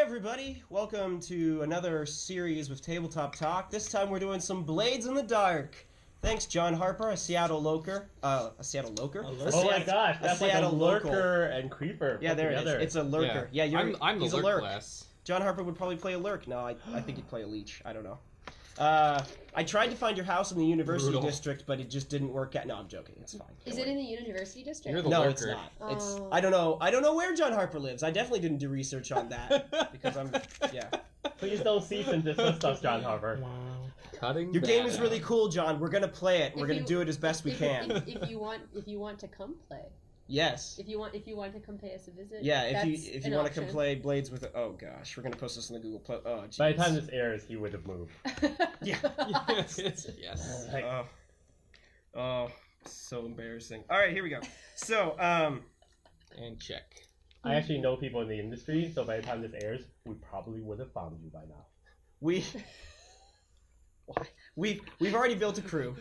everybody, welcome to another series with Tabletop Talk. This time we're doing some Blades in the Dark. Thanks, John Harper, a Seattle loker. A Seattle loker? Oh my gosh, that's like a lurker and creeper. Yeah, there it is. It's a lurker. Yeah, I'm he's the a lurk. class. John Harper would probably play a lurk. No, I think he'd play a leech. I don't know. I tried to find your house in the University District, but it just didn't work out. No, I'm joking. It's fine. Is it in the University District? You're the No, lurker. it's not. Oh. It's I don't know. I don't know where John Harper lives. I definitely didn't do research on that because I'm Please don't cease and desist us, John Harper. Wow. Cutting Your game that is really out. cool, John. We're gonna play it. We're If gonna you- do it as best we can. If you want to come play, Yes. if you want to come pay us a visit, Yeah, that's if you an want to come option. play Blades with... Oh, gosh. We're going to post this on the Google Plus. Oh, jeez. By the time this airs, he would have moved. Yeah. Yes. Like, Oh, so embarrassing. All right, here we go. So, And check. I actually know people in the industry, so by the time this airs, we probably would have found you by now. we've already built a crew.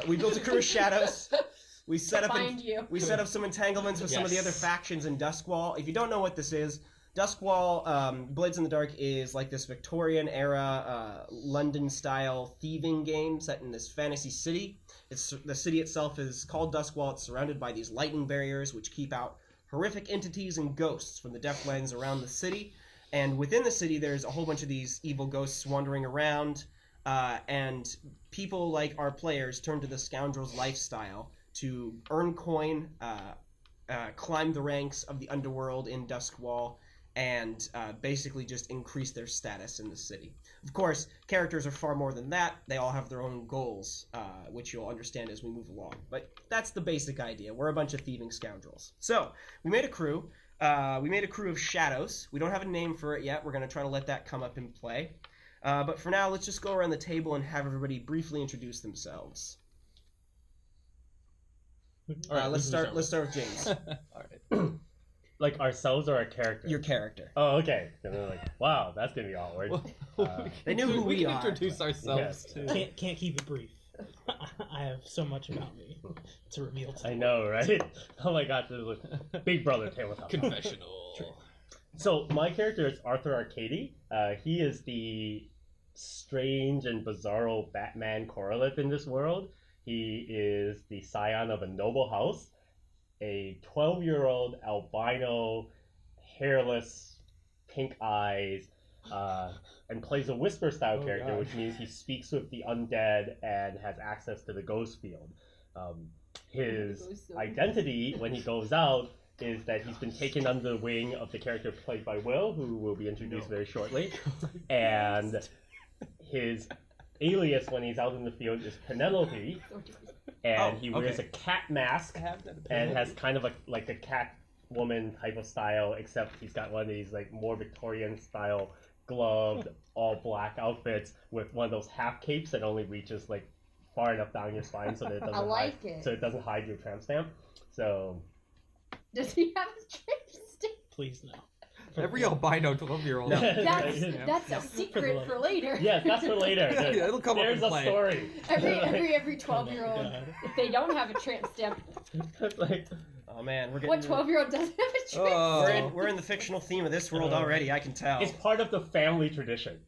We built a crew of shadows. We set up some entanglements with some of the other factions in Doskvol. If you don't know what this is, Doskvol, Blades in the Dark is like this Victorian era London style thieving game set in this fantasy city. The city itself is called Doskvol. It's surrounded by these lightning barriers which keep out horrific entities and ghosts from the Deathlands around the city. And within the city there's a whole bunch of these evil ghosts wandering around, and people like our players turn to the scoundrels lifestyle to earn coin, climb the ranks of the underworld in Doskvol, and basically just increase their status in the city. Of course, characters are far more than that. They all have their own goals, which you'll understand as we move along. But that's the basic idea. We're a bunch of thieving scoundrels. So, we made a crew. We made a crew of shadows. We don't have a name for it yet. We're going to try to let that come up in play. But for now, let's just go around the table and have everybody briefly introduce themselves. All right, let's start with James. All right. Like ourselves or our character? Your character. Oh, okay. And they're like, wow, that's gonna be awkward. They knew who we can are. introduce ourselves too. Can't keep it brief. I have so much about me to reveal to I know, right? Oh my gosh, this is a Big Brother tabletop. Confessional. So my character is Arkady. He is the strange and bizarro Batman correlate in this world. He is the scion of a noble house, a 12-year-old albino, hairless, pink eyes, and plays a whisper-style character, which means he speaks with the undead and has access to the ghost field. His identity, when he goes out, is that he's been taken under the wing of the character played by Will, who will be introduced very shortly, and his alias when he's out in the field is Penelope, and he wears a cat mask and has kind of like a cat woman type of style, except he's got one of these like more Victorian style gloved all black outfits with one of those half capes that only reaches like far enough down your spine so that it doesn't hide your tramp stamp. So Does he have a tramp stamp? Please no. Every albino 12-year-old. No. That's a secret for later. Yes, that's for later. Yeah, it'll come There's up a in play. story. Every 12-year-old, if they don't have a tramp stamp, Like, Oh man, we're getting. what 12-year-old doesn't have a tramp Oh. stamp? We're in the fictional theme of this world already. I can tell. it's part of the family tradition.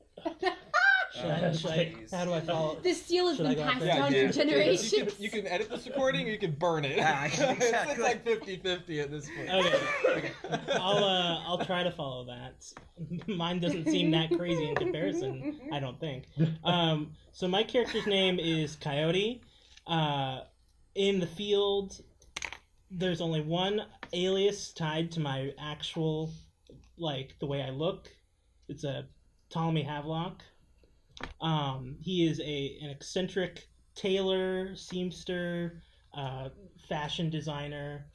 How do I follow? This seal has Should been I go passed first? down for generations. You can edit this recording or you can burn it. Exactly. It's like 50-50 at this point. Okay. I'll try to follow that. Mine doesn't seem that crazy in comparison, I don't think. So my character's name is Coyote. In the field, there's only one alias tied to my actual, like, the way I look. It's a Ptolemy Havelock. He is an eccentric tailor, seamster, fashion designer,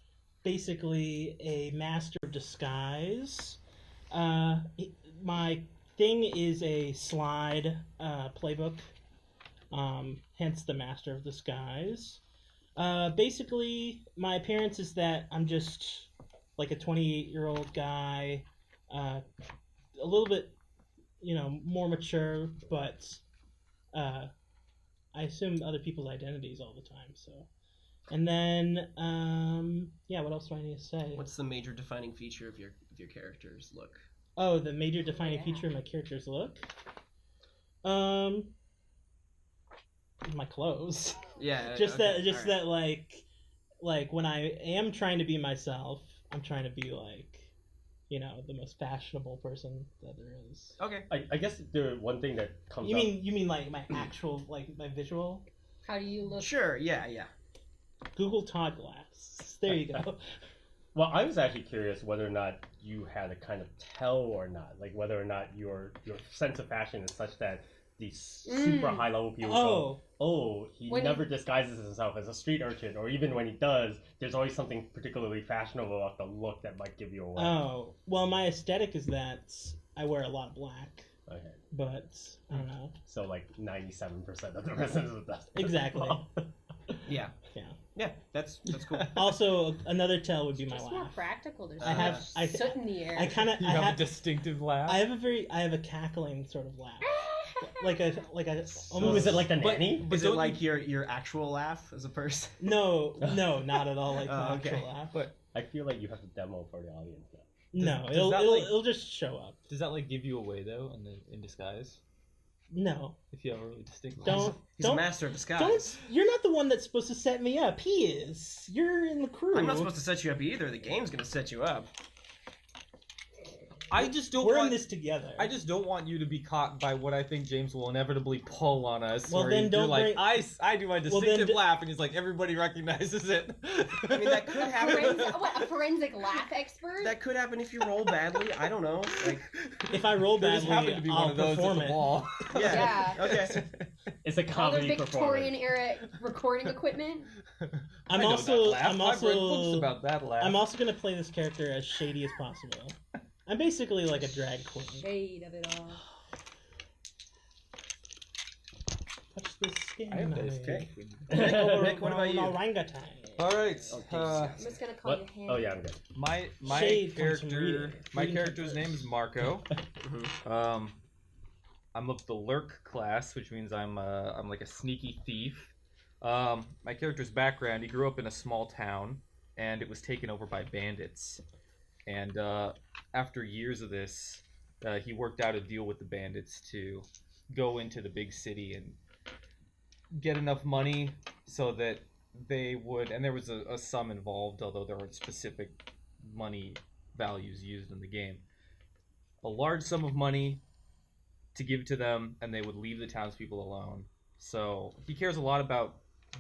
basically a master of disguise. My thing is a slide playbook, hence the master of disguise. Basically, my appearance is that I'm just like a 28-year-old guy, a little bit, more mature, but I assume other people's identities all the time. So, and then, what else do I need to say? What's the major defining feature of your character's look? Oh, the major defining feature of my character's look? My clothes. Yeah. Just okay, that like when I am trying to be myself, I'm trying to be like, the most fashionable person that there is. Okay. I guess the one thing that comes You up... mean like my actual, like my visual? How do you look? Sure. Yeah. Google Todd Glass. There you go. Well, I was actually curious whether or not you had a kind of tell or not, like whether or not your sense of fashion is such that these super high level people he never disguises himself as a street urchin, or even when he does, there's always something particularly fashionable about the look that might give you away. Oh, well, my aesthetic is that I wear a lot of black. Okay. But I don't know. So like 97% of the residents of Dust. Exactly. Yeah. Yeah, that's cool. Also, another tell would be my It's laugh. more practical. There's soot in the air. I kind of. You have a distinctive laugh. I have a cackling sort of laugh. like a almost. Ooh, is it like the nanny? Is it like your actual laugh as a person? No, not at all like my okay. actual laugh. But I feel like you have to demo for the audience now. No, it'll just show up. Does that like give you away though in disguise? No. If you have a really distinct He's a master of disguise. You're not the one that's supposed to set me up. He is. You're in the crew. I'm not supposed to set you up either. The game's gonna set you up. I just don't We're want in this together. I just don't want you to be caught by what I think James will inevitably pull on us. Well, where then you don't do, like bring- I do my distinctive laugh, and he's like everybody recognizes it. I mean, that could happen. A forensic laugh expert? That could happen if you roll badly. I don't know. Like, if I roll there just badly, happened to be I'll one of those at perform the it. wall. yeah. Okay. It's a Other comedy Victorian performance. era recording equipment? I'm I know also that laugh. I'm I've read books also about that laugh. I'm also gonna play this character as shady as possible. I'm basically like a drag queen. Shade of it all. Touch the skin. I have of this it. Nick, what about you? Orangutan. All right. I'm just gonna call What? you Hannah. Oh yeah, I'm good. My Shade comes from character reading character's name is Marco. Mhm. I'm of the Lurk class, which means I'm like a sneaky thief. My character's background: he grew up in a small town, and it was taken over by bandits. And after years of this, he worked out a deal with the bandits to go into the big city and get enough money so that they would, and there was a sum involved, although there weren't specific money values used in the game. A large sum of money to give to them, and they would leave the townspeople alone. So he cares a lot about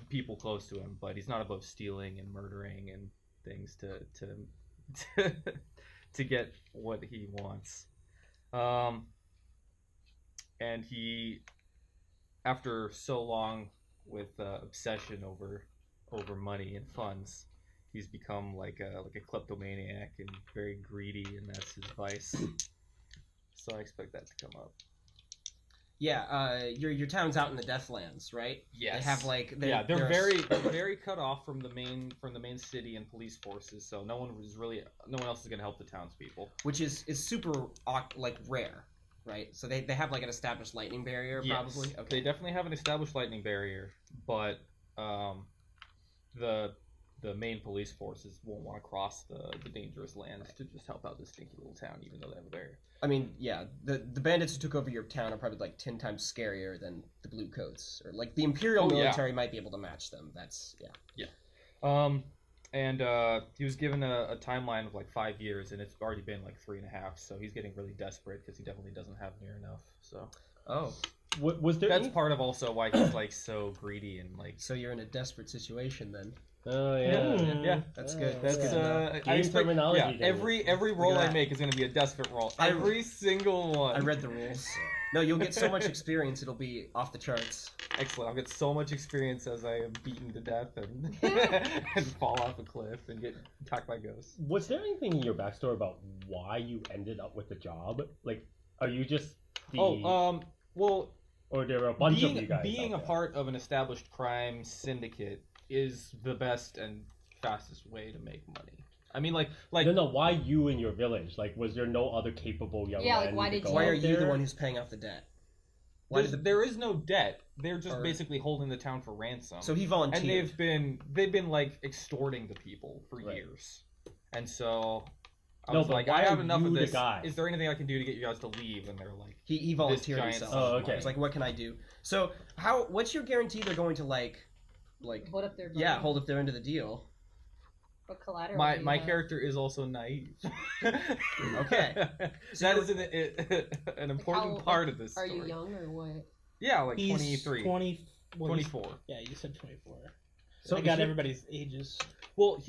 people close to him, but he's not above stealing and murdering and things to get what he wants. And he, after so long with obsession over money and funds, he's become like a kleptomaniac and very greedy, and that's his vice. So I expect that to come up. Yeah, your town's out in the Deathlands, right? Yes. They have like they're they're very cut off from the main city and police forces, so no one else is going to help the townspeople. which is super like rare, right? So they have like an established lightning barrier, Yes, probably. Okay. they definitely have an established lightning barrier, but the main police forces won't want to cross the dangerous lands to just help out this stinky little town, even though they have a barrier. I mean, yeah, the bandits who took over your town are probably like 10 times scarier than the Blue Coats, or like the Imperial military might be able to match them. That's And he was given a timeline of like 5 years, and it's already been like 3.5. So he's getting really desperate because he definitely doesn't have near enough. So Was there that's part of also why he's like so greedy and like. So you're in a desperate situation then. Oh yeah. Yeah, That's good. That's good to know. I Game expect, terminology, yeah, David. every roll at I that. make is going to be a desperate roll. I- Every single one. I read the rules. No, you'll get so much experience, it'll be off the charts. Excellent. I'll get so much experience as I am beaten to death and and fall off a cliff and get attacked by ghosts. Was there anything in your backstory about why you ended up with the job? Like, are you just the? Well, or there were a bunch of you guys. being a out there? part of an established crime syndicate is the best and fastest way to make money. I mean, like No, why you in your village? Like, was there no other capable young Yeah, men? like, why to did go you- Why out are you the there? one who's paying off the debt? Why did there is no debt. They're just Or- basically holding the town for ransom. So he volunteered. And they've been like extorting the people for Right. years, and so I was like, I have enough of this. Guy? Is there anything I can do to get you guys to leave? And they're like, he volunteered himself. Oh, okay. He's like, what can I do? So what's your guarantee they're going to like hold up their money. Yeah, hold up their end of the deal? What collateral? My character is also naive. Okay. That is an important part of this story. Are you young or what? Yeah, like He's 23. 24. Yeah, you said 24. So I got everybody's ages. Well,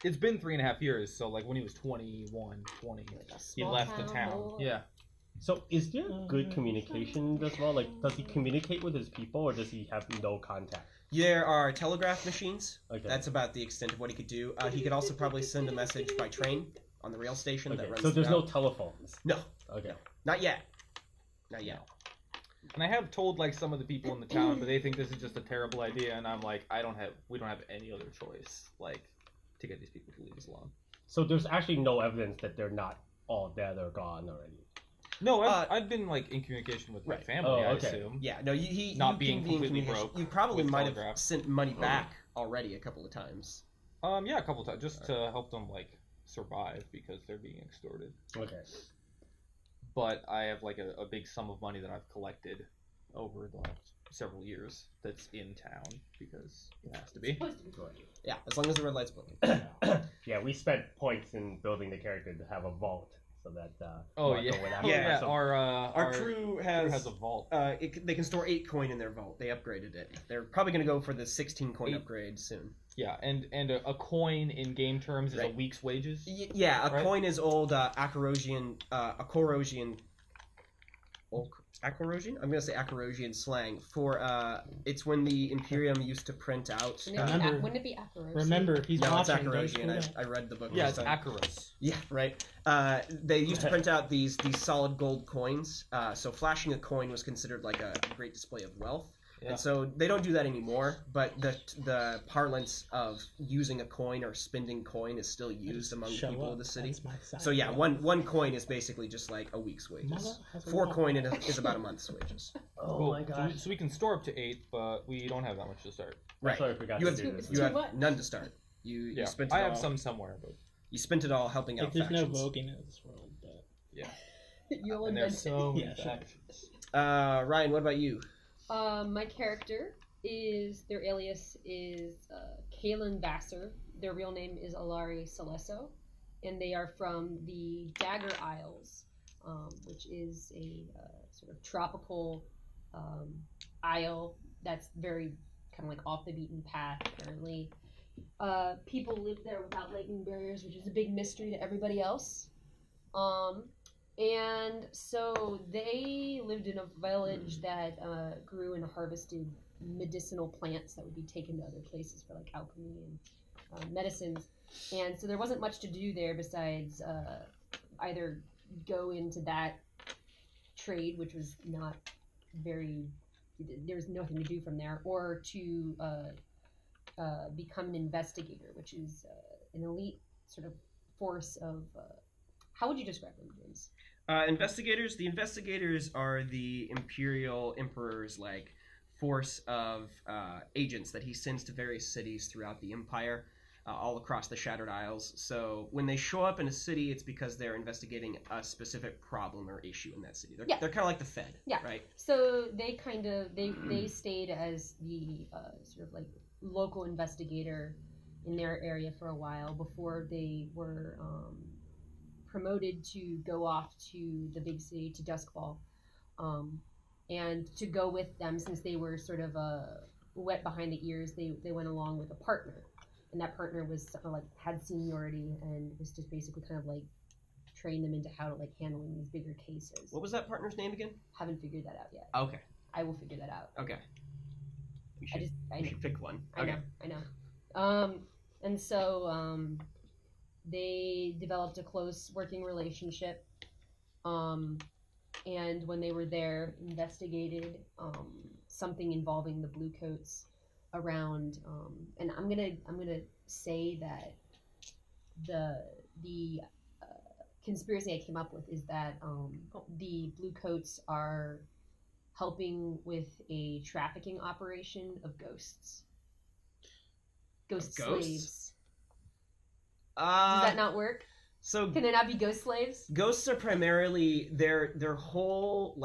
it's been 3.5 years, so like when he was 21, 20, he left the town. Boy. Yeah. So is there good communication as well? Like, does he communicate with his people, or does he have no contact? There are telegraph machines. Okay. That's about the extent of what he could do. He could also probably send a message by train on the rail station that runs. So there's no throughout. telephones. No. Okay. Not yet. Not yet. And I have told like some of the people in the town, but they think this is just a terrible idea, and I'm like, we don't have any other choice, like, to get these people to leave us alone. So there's actually no evidence that they're not all dead or gone already. No, I've been like in communication with my family. I assume. Yeah, no, he Not you being can be in completely communication. broke You probably with might have telegraph. sent money back already a couple of times. Yeah, a couple times, just to help them like survive because they're being extorted. Okay. But I have like a big sum of money that I've collected over the last several years that's in town because it has to be. Yeah, as long as the red light's blinking. Yeah, we spent points in building the character to have a vault so that. Yeah. So, Our crew has a vault. They can store 8 coin in their vault. They upgraded it. They're probably going to go for the 16 coin upgrade soon. Yeah, and a coin in game terms is a week's wages. Yeah, a coin is old Akorosian, Akorosian? I'm going to say Akorosian slang for, it's when the Imperium used to print out. Wouldn't it be Akaros? Remember, he's watching. No, it's Akorosian. I read the book. Yeah, it's Akaros. Yeah, right. They used to print out these solid gold coins. So flashing a coin was considered like a great display of wealth. Yeah. And so they don't do that anymore, but the parlance of using a coin or spending coin is still used among people of the city. So yeah, one coin is basically just like a week's wages. 4 coin is about a month's wages. Oh my gosh. So we can store up to 8, but we don't have that much to start. Right. Sorry, I forgot you to have, do this. you have none to start. You spent it I have all. some somewhere, but You spent it all helping out There's factions. no voguing in this world, but yeah. You'll And there's so many sure. factions. Ryan, what about you? My character their alias is Caelin Vasar. Their real name is Ilaria Celesso, and they are from the Dagger Isles, which is a sort of tropical isle that's very kind of like off the beaten path apparently. People live there without lightning barriers, which is a big mystery to everybody else. And so they lived in a village that grew and harvested medicinal plants that would be taken to other places for like alchemy and medicines. And so there wasn't much to do there besides either go into that trade, which was not very, there was nothing to do from there, or to become an investigator, which is an elite sort of force of, how would you describe them, James? Investigators. The investigators are the Imperial Emperor's like force of agents that he sends to various cities throughout the Empire, all across the Shattered Isles. So when they show up in a city, it's because they're investigating a specific problem or issue in that city. They're kind of like the Fed, right? So they kind of they stayed as the sort of like local investigator in their area for a while before they were promoted to go off to the big city, to Doskvol, and to go with them, since they were sort of wet behind the ears, they went along with a partner, and that partner was like had seniority and was just basically kind of like train them into how to like handling these bigger cases. What was that partner's name again? Haven't figured that out yet. Okay. I will figure that out. Okay. We should pick one. I know. And so they developed a close working relationship, and when they were there, investigated something involving the Bluecoats around. And I'm gonna say that the conspiracy I came up with is that the Bluecoats are helping with a trafficking operation of ghosts. Ghost slaves. Does that not work? So can they not be ghost slaves? Ghosts are primarily their whole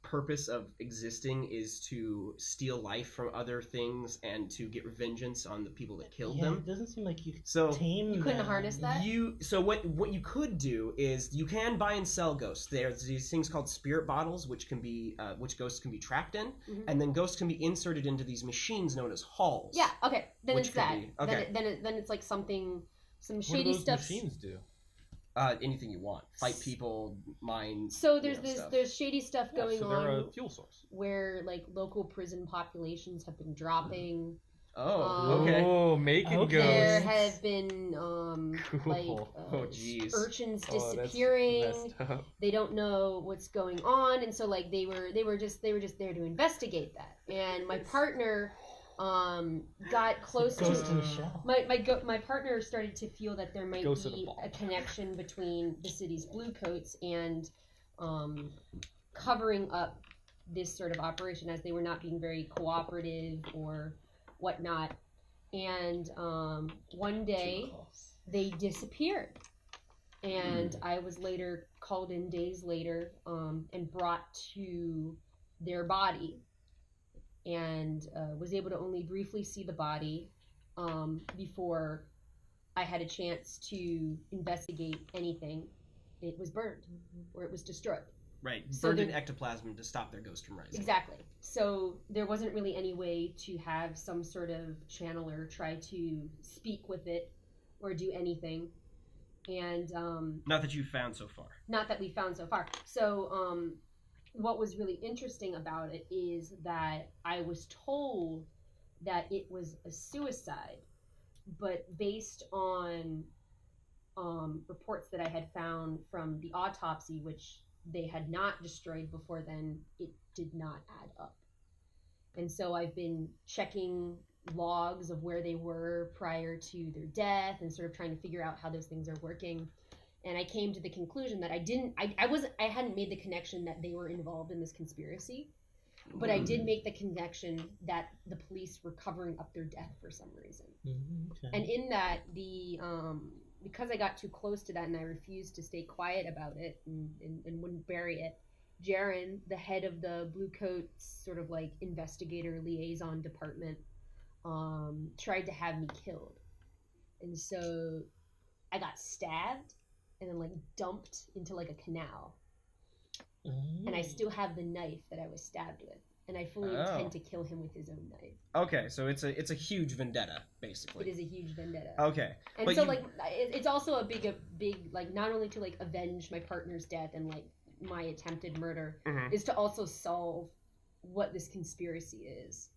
purpose of existing is to steal life from other things and to get vengeance on the people that killed them. It doesn't seem like you could So tame You couldn't them. harness that? What you could do is you can buy and sell ghosts. There's these things called spirit bottles, which ghosts can be trapped in, and then ghosts can be inserted into these machines known as halls. Yeah. Okay. Then Which it's could that. be- okay. Then it's like some What do shady those stuff. machines do? Anything you want. Fight people, mine. So there's stuff. there's shady stuff going so they're on a fuel source. where like local prison populations have been dropping. Oh, okay. Oh, making Okay. There ghosts. have been Cool. Oh, jeez. urchins Oh, that's disappearing. messed up. They don't know what's going on, and so like they were just there to investigate that. And my partner got close Ghost to in the shell. my partner started to feel that there might Ghost in a be ball. a connection between the city's bluecoats and covering up this sort of operation, as they were not being very cooperative or whatnot. And one day they disappeared, and I was later called in days later and brought to their body, and was able to only briefly see the body before I had a chance to investigate anything. It was burned, or it was destroyed. Right. So Burned in there- ectoplasm to stop their ghost from rising. Exactly. So there wasn't really any way to have some sort of channeler try to speak with it or do anything. And Not that you've found so far. not that we found so far. So what was really interesting about it is that I was told that it was a suicide, but based on reports that I had found from the autopsy, which they had not destroyed before then, it did not add up. And so I've been checking logs of where they were prior to their death and sort of trying to figure out how those things are working. And I came to the conclusion that I hadn't made the connection that they were involved in this conspiracy, but I did make the connection that the police were covering up their death for some reason. Okay. And in that, because I got too close to that and I refused to stay quiet about it and wouldn't bury it, Jaren, the head of the Blue Coats sort of like investigator liaison department, tried to have me killed. And so I got stabbed and then like dumped into like a canal. And I still have the knife that I was stabbed with. And I fully intend to kill him with his own knife. Okay, so it's a huge vendetta, basically. It is a huge vendetta. Okay. And but so, you- like, it's also a big, like, not only to, like, avenge my partner's death and, like, my attempted murder, Mhm. is to also solve what this conspiracy is.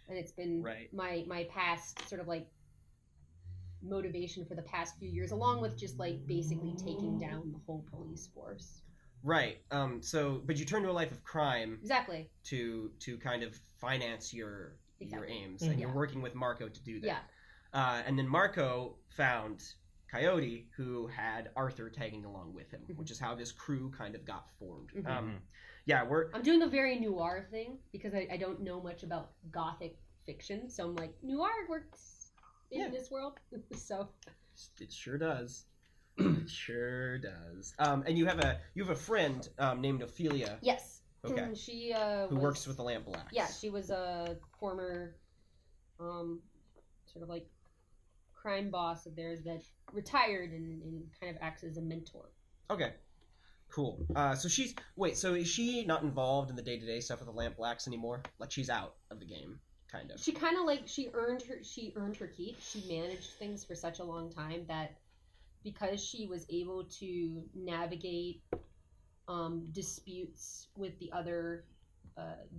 And it's been Right. my past sort of, like, motivation for the past few years, along with just, like, basically taking down the whole police force. Right. But you turned to a life of crime Exactly. to kind of finance your Exactly. aims, and Yeah. you're working with Marco to do that. Yeah. And then Marco found Coyote, who had Arthur tagging along with him, which is how this crew kind of got formed. Mhm. Yeah, I'm doing the very noir thing because I don't know much about gothic fiction, so I'm like, noir works in this world. So it sure does. It sure does. And you have a friend named Ophelia. yes. Okay. She Who works with the Lamp Blacks. Yeah, she was a former sort of like crime boss of theirs that retired and kind of acts as a mentor. Okay. Cool. So is she not involved in the day-to-day stuff with the Lamp Blacks anymore? Like, she's out of the game, kind of. She kind of like she earned her keep. She managed things for such a long time that because she was able to navigate disputes with the other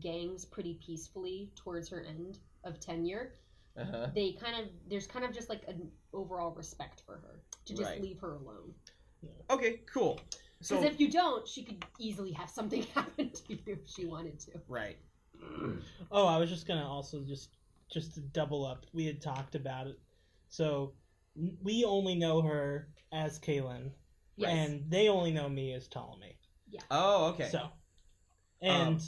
gangs pretty peacefully towards her end of tenure, Uh-huh. there's kind of just like an overall respect for her to just Right. leave her alone. Okay, cool. So Because if you don't, she could easily have something happen to you if she wanted to. right. Oh, I was just gonna also just to double up. We had talked about it, so we only know her as Caelin, Yes. and they only know me as Ptolemy. Oh, okay. So, and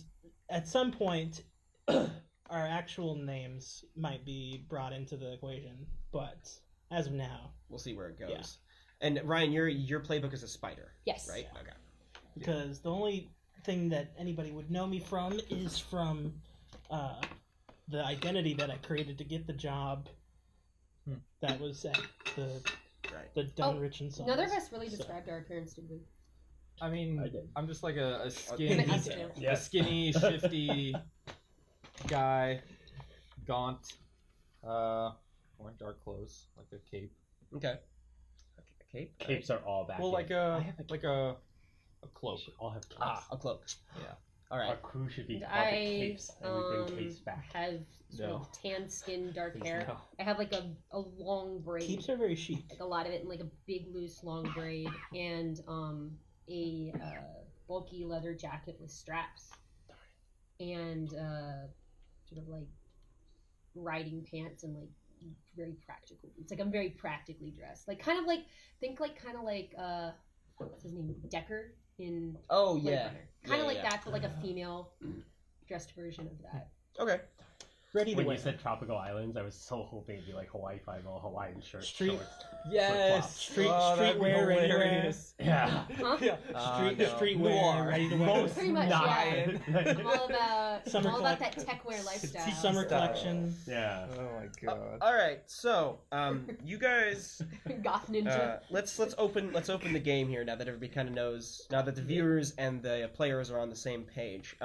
at some point, our actual names might be brought into the equation, but as of now, We'll see where it goes. And Ryan, your playbook is a spider. Yes. Right. Okay. Because the only thing that anybody would know me from is from the identity that I created to get the job. That was at the Dunrich and Sons. None of us really described our appearance, did we? I mean, I did. I'm just like a Yeah. skinny, shifty guy, gaunt, wearing dark clothes, like a cape. Okay. A cape. Capes are all back. Well, like a cloak. We should all have capes. A cloak. Yeah. All right. Our crew should be called the I capes, and we bring capes back. have sort No. of tan skin, dark Please hair. no. I have like a long braid. Capes are very chic. Like a lot of it in like a big loose long braid and a bulky leather jacket with straps and sort of like riding pants and like very practical. It's like I'm very practically dressed. Like kind of like what's his name? Decker in Oh Blade yeah. Runner. Kind of Yeah, like yeah. that, but like a female dressed version of that. Okay. Ready to When wear. you said tropical islands, I was so hoping it'd be like Hawaii Five-0 Hawaiian shirt. Street- shorts. Yes. Street streetwear, ready to wear. Yeah. Huh? Streetwear, ready to wear. Most Pretty much, not. I'm all about Summer that tech wear lifestyle. Summer collection. Yeah. Oh my god. All right. So, you guys, Goth ninja. let's open the game here now that everybody kind of knows. Now that the viewers and the players are on the same page.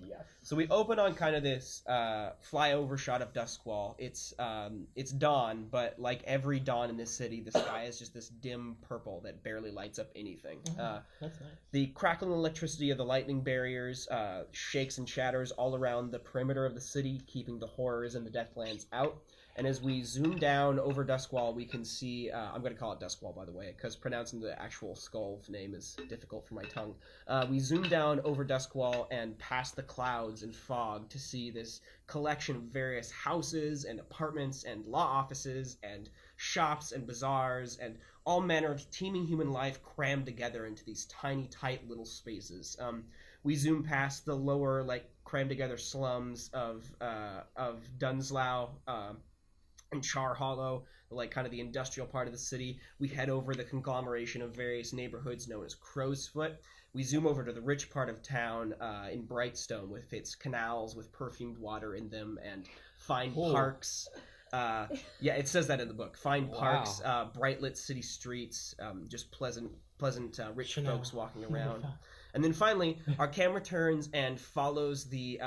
Yes. So we open on kind of this flyover shot of Doskvol. It's dawn, but like every dawn in this city, the sky is just this dim purple that barely lights up anything. That's nice. The crackling electricity of the lightning barriers shakes and shatters all around the perimeter of the city, keeping the horrors and the Deathlands out. And as we zoom down over Doskvol, we can see... I'm going to call it Doskvol, by the way, because pronouncing the actual skull's name is difficult for my tongue. We zoom down over Doskvol and past the clouds and fog to see this collection of various houses and apartments and law offices and shops and bazaars and all manner of teeming human life crammed together into these tiny, tight little spaces. We zoom past the lower, like, crammed together slums of Dunslow, and Char Hollow, like kind of the industrial part of the city. We head over the conglomeration of various neighborhoods known as Crow's Foot. We zoom over to the rich part of town in Brightstone with its canals with perfumed water in them and fine parks. Yeah, it says that in the book. Fine parks, bright lit city streets, just pleasant rich folks walking around. And then finally, our camera turns and follows the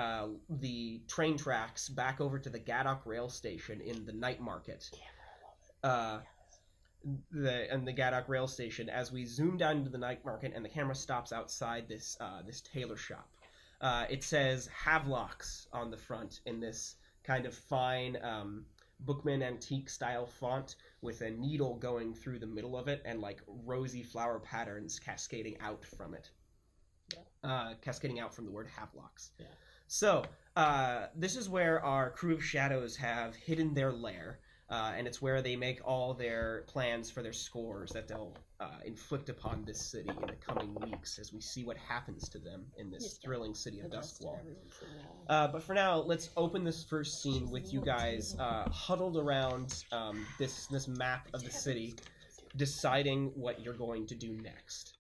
train tracks back over to the Gadok rail station in the night market. The Gadok rail station as we zoom down into the night market and the camera stops outside this tailor shop. It says Havelocks on the front in this kind of fine Bookman antique style font with a needle going through the middle of it and like rosy flower patterns cascading out from it. Cascading out from the word Havelocks. Yeah. So, this is where our crew of shadows have hidden their lair, and it's where they make all their plans for their scores that they'll inflict upon this city in the coming weeks as we see what happens to them in this thrilling city of Doskvol. But for now, let's open this first scene with you guys huddled around this map of the city, deciding what you're going to do next.